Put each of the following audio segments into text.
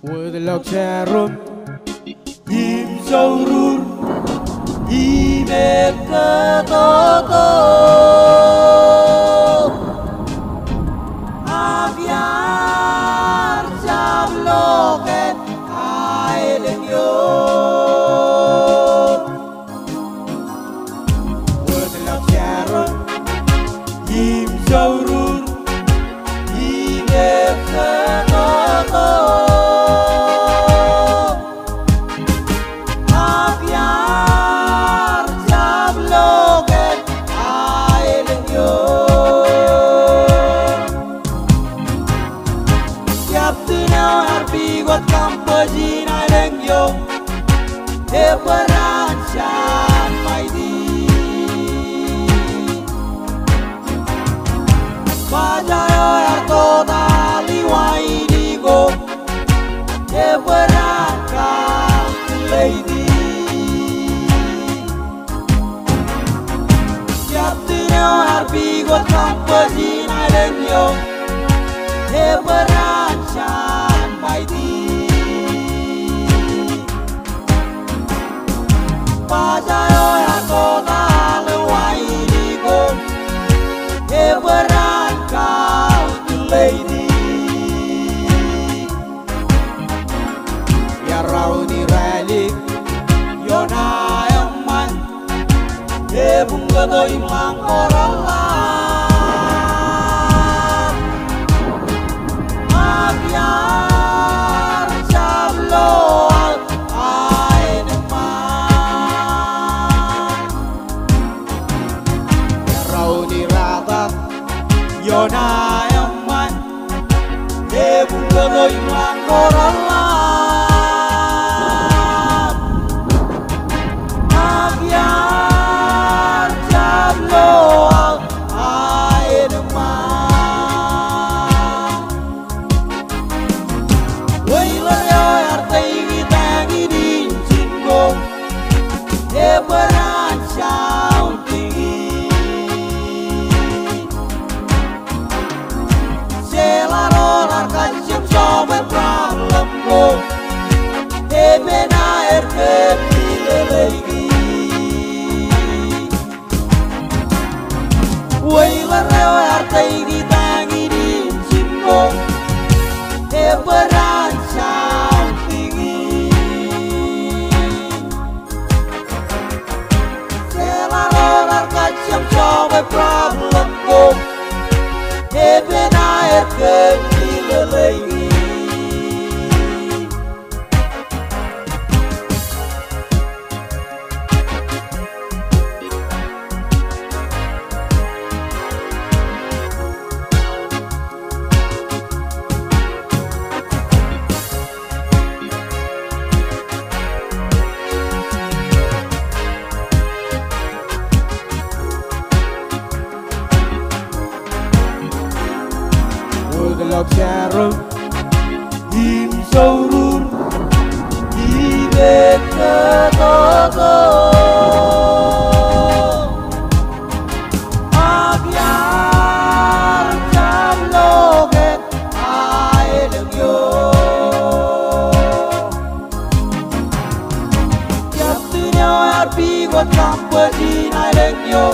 Wadlak jarum Yim saurur Yimek ketutup Abiar jabloket Ailen yuk Wadlak jarum Yim saurur Yimek ketutup Kampajina lengyo Eperancan maidi Bajayo yartota liwaidigo Eperancan lady Yaptino harbigo kampajina lengyo Eperancan maidi Pajayo yartota liwaidigo Eperancan lady Yarauni ralik Yona yaman Ebunga imang oralan Abiar jablo Yona yaman Ebunga imang oralan Abiar jablo aineman Wailar yo artai gitangi dincingo Eperancan tinggi Selarolar kacim sobe problemku Ebena erkep dilelegi Wailar yo artai gitangi dincingo Eperancan tinggi Selarolar kacim sobe problemku Ebena erkep dilelegi Wadlak jarum Yim saurur Yimek ketutup Abiar jabloket Ailen yuk Yaptino yarbigot kampajina lengyo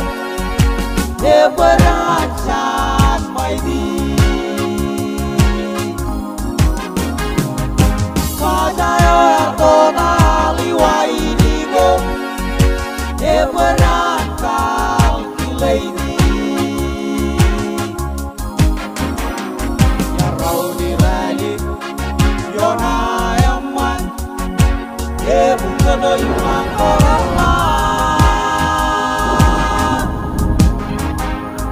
Eperancan maidi Pajayo yartota liwaidigo Eperancan lady Yarauni ralik Yona yaman Ebunga imang oralan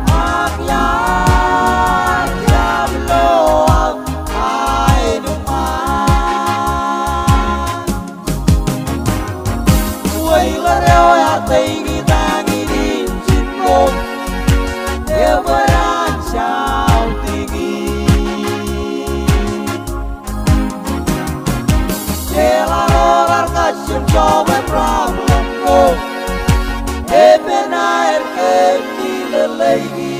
Abiar jablo Wailar yo yartai gitangi dincingo Eperancan tinggi Selarolar kacim sobe problemku Ebena erkep dilelegi